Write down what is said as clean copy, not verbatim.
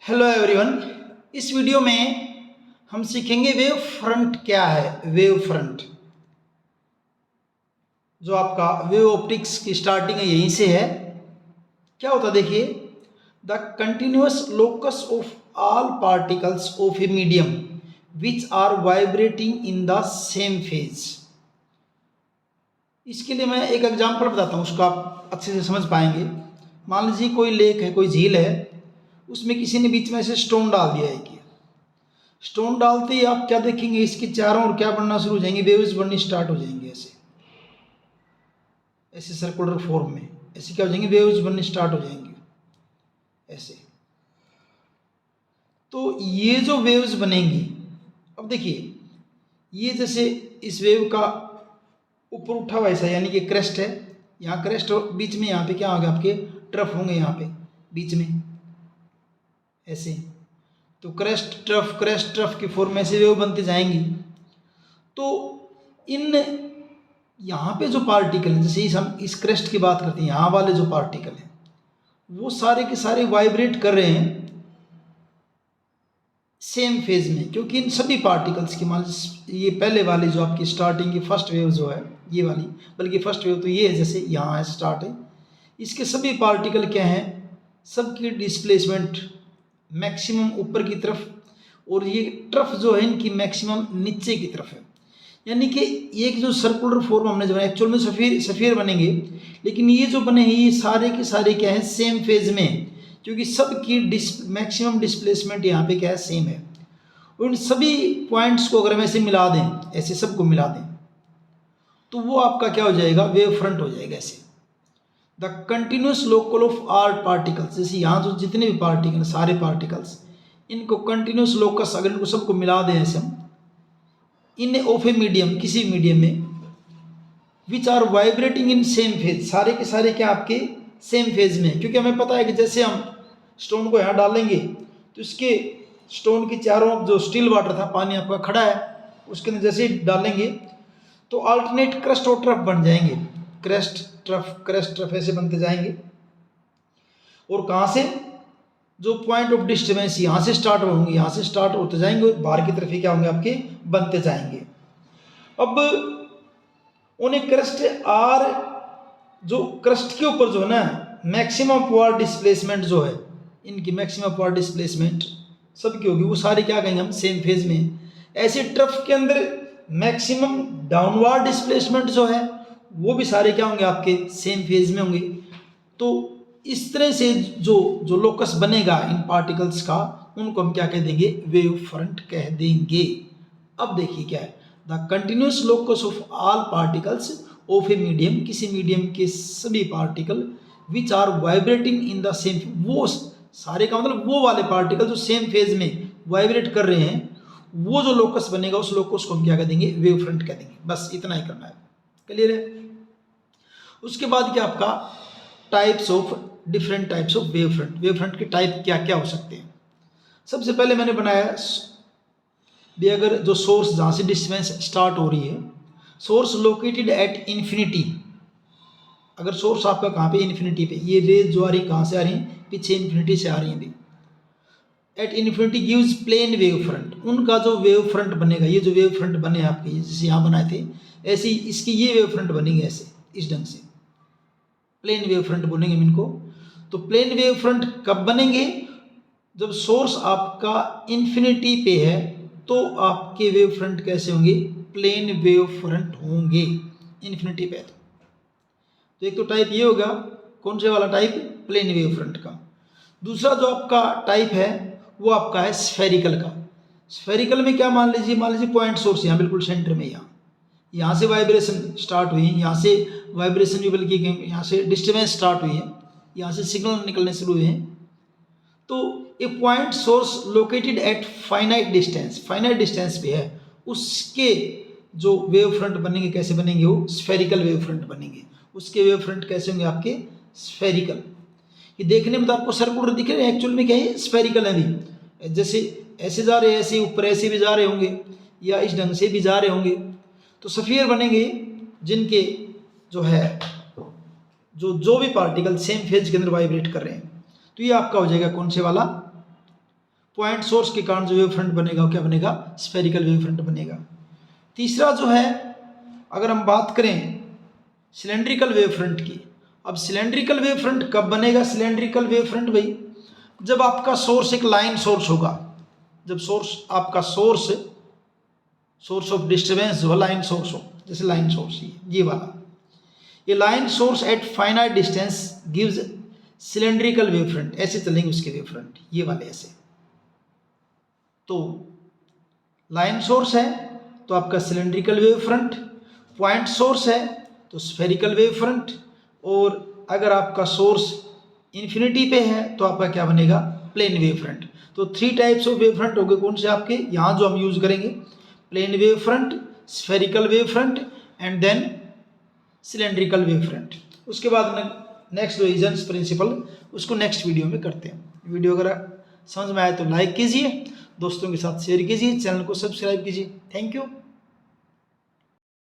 Hello everyone. इस video में हम सीखेंगे वेव फ्रंट क्या है। वेव फ्रंट जो आपका वेव ऑप्टिक्स की स्टार्टिंग है यहीं से है। क्या होता है देखिए, the continuous locus of all particles of a medium which are vibrating in the same phase. इसके लिए मैं एक एग्जांपल बताता हूँ, उसको आप अच्छे से समझ पाएंगे। मान लीजिए कोई लेक है, कोई झील है, उसमें किसी ने बीच में ऐसे स्टोन डाल दिया है कि स्टोन डालते ही आप क्या देखेंगे, इसके चारों ओर क्या बनना शुरू हो जाएंगे, वेव्स बननी स्टार्ट हो जाएंगे। ऐसे ऐसे सर्कुलर फॉर्म में ऐसे क्या हो जाएंगे, वेव्स बननी स्टार्ट हो जाएंगे ऐसे। तो ये जो वेव्स बनेंगी, अब देखिए ये जैसे इस वेव का ऊपर उठा हुआ ऐसा यानी कि क्रेस्ट है, यहाँ क्रेस्ट बीच में, यहाँ पे क्या होगा आपके ट्रफ होंगे, यहाँ पे बीच में ऐसे। तो क्रेस्ट ट्रफ की फॉर्म में से वेव बनती जाएंगी। तो इन यहाँ पे जो पार्टिकल हैं, जैसे हम इस क्रेस्ट की बात करते हैं, यहाँ वाले जो पार्टिकल हैं वो सारे के सारे वाइब्रेट कर रहे हैं सेम फेज में, क्योंकि इन सभी पार्टिकल्स की मान ये पहले वाली जो आपकी स्टार्टिंग की फर्स्ट वेव जो है ये वाली, बल्कि फर्स्ट वेव तो ये है, जैसे यहाँ है स्टार्ट है, इसके सभी पार्टिकल क्या हैं, सबकी डिस्प्लेसमेंट मैक्सिमम ऊपर की तरफ, और ये ट्रफ जो है इनकी मैक्सिमम नीचे की तरफ है। यानी कि एक जो सर्कुलर फॉर्म हमने जो है एक्चुअल में सफ़ीर बनेंगे, लेकिन ये जो बने हैं ये सारे के सारे क्या है, सेम फेज में, क्योंकि सबकी मैक्सिमम डिस्प्लेसमेंट यहाँ पे क्या है, सेम है। और इन सभी पॉइंट्स को अगर हम ऐसे मिला दें, ऐसे सबको मिला दें, तो वो आपका क्या हो जाएगा, वेव फ्रंट हो जाएगा ऐसे। The continuous local of all particles, जैसे यहाँ जो जितने भी पार्टिकल, सारे पार्टिकल्स, इनको कंटिन्यूस लोकस अगर इनको सबको मिला दें ऐसे हम, इन ऑफ ए मीडियम, किसी मीडियम में, which are vibrating in same phase, सारे के सारे क्या आपके सेम फेज में। क्योंकि हमें पता है कि जैसे हम स्टोन को यहाँ डालेंगे तो इसके स्टोन के चारों जो स्टिल वाटर था, पानी आपका खड़ा है, उसके अंदर जैसे ही डालेंगे तो अल्टरनेट क्रस्ट और ट्रफ बन जाएंगे, क्रेस्ट ट्रफ ऐसे बनते जाएंगे। और कहाँ से, जो पॉइंट ऑफ डिस्टर्बेंस यहाँ से स्टार्ट होंगे, यहाँ से स्टार्ट होते जाएंगे और बाहर की तरफ ही क्या होंगे आपके बनते जाएंगे। अब उन्हें क्रस्ट आर, जो क्रस्ट के ऊपर जो है ना मैक्सिमम अपवर्ड डिस्प्लेसमेंट जो है, इनकी मैक्सिमम अपवर्ड डिस्प्लेसमेंट सबकी होगी, वो सारे क्या कहेंगे हम, सेम फेज में। ऐसे ट्रफ के अंदर मैक्सिमम डाउनवर्ड डिस्प्लेसमेंट जो है वो भी सारे क्या होंगे आपके सेम फेज में होंगे। तो इस तरह से जो जो लोकस बनेगा इन पार्टिकल्स का, उनको हम क्या कह देंगे, वेव फ्रंट कह देंगे। अब देखिए क्या है, the continuous locus of all particles of a medium, किसी मीडियम के सभी particle which are vibrating in the same, वो सारे का मतलब वो वाले पार्टिकल जो सेम फेज में वाइब्रेट कर रहे हैं, वो जो लोकस बनेगा उस लोकस को हम क्या कह देंगे, वेव फ्रंट कह देंगे। बस इतना ही करना है, क्लियर है। उसके बाद क्या आपका types of, different types of wave front. Wave front के टाइप क्या क्या हो सकते हैं। सबसे पहले मैंने बनाया भी, अगर जो सोर्स जहाँ से डिस्टेंस स्टार्ट हो रही है, सोर्स लोकेटेड एट इन्फिनिटी, अगर सोर्स आपका कहाँ पे, इन्फिनिटी पे, ये रेज जो आ रही कहाँ से आ रही हैं, पीछे इन्फिनिटी से आ रही हैं भी। At infinity gives plane wave front, उनका जो वेव फ्रंट बनेगा, ये जो वेव फ्रंट बने आपके जैसे यहाँ बनाए थे, ऐसे इसकी ये वेव फ्रंट बनेंगे ऐसे, इस ढंग से प्लेन वेव फ्रंट बोलेंगे हम इनको। तो प्लेन वेव फ्रंट कब बनेंगे, जब सोर्स आपका इन्फिनिटी पे है, तो आपके वेव फ्रंट कैसे होंगे, प्लेन वेव फ्रंट होंगे इन्फिनिटी पे। तो एक तो टाइप ये होगा, कौन से वाला टाइप, प्लेन वेव फ्रंट का। दूसरा जो आपका टाइप है वो आपका है स्फेरिकल का। स्फेरिकल में क्या, मान लीजिए पॉइंट सोर्स यहाँ बिल्कुल सेंटर में, यहाँ से वाइब्रेशन स्टार्ट हुई, यहाँ से वाइब्रेशन भी बल्कि यहाँ से डिस्टर्बेंस स्टार्ट हुई है, यहाँ से सिग्नल निकलने शुरू हुए हैं। तो एक point source located at finite distance पे है, उसके जो वेव फ्रंट बनेंगे कैसे बनेंगे, वो स्फेरिकल वेव फ्रंट बनेंगे। उसके वेव फ्रंट कैसे होंगे आपके, स्फेरिकल। ये देखने में तो आपको सर्कुलर दिख रहे हैं, एक्चुअल में क्या है, स्फेरिकल है भी। जैसे ऐसे जा रहे हैं, ऐसे ऊपर ऐसे भी जा रहे होंगे, या इस ढंग से भी जा रहे होंगे, तो सफियर बनेंगे जिनके जो है जो भी पार्टिकल सेम फेज के अंदर वाइब्रेट कर रहे हैं। तो ये आपका हो जाएगा कौन से वाला, पॉइंट सोर्स के कारण जो वेव फ्रंट बनेगा वो क्या बनेगा, स्फेरिकल वेव फ्रंट बनेगा। तीसरा जो है, अगर हम बात करें सिलेंड्रिकल वेव फ्रंट की, अब सिलेंड्रिकल वेव फ्रंट कब बनेगा सिलेंड्रिकल वेव फ्रंट भाई, जब आपका सोर्स एक लाइन सोर्स होगा, जब सोर्स आपका सोर्स ऑफ डिस्टर्बेंस जो है लाइन सोर्स हो, जैसे लाइन सोर्स ये वाला, ये line source at finite distance gives cylindrical wave front, ऐसे चलेंगे उसके वेव फ्रंट, ये वाले ऐसे। तो लाइन सोर्स है तो आपका cylindrical wave front, point source है तो स्फेरिकल वेव फ्रंट, और अगर आपका सोर्स इन्फिनिटी पे है तो आपका क्या बनेगा, प्लेन वेव फ्रंट। तो 3 टाइप्स ऑफ वेव फ्रंट हो गए, कौन से आपके यहाँ जो हम यूज करेंगे, plane wave front, spherical wave front and then cylindrical wave front. उसके बाद नेक्स्ट जो हीजन्स प्रिंसिपल, उसको नेक्स्ट वीडियो में करते हैं। वीडियो अगर समझ में आए तो लाइक कीजिए, दोस्तों के साथ शेयर कीजिए, चैनल को सब्सक्राइब कीजिए। Thank you.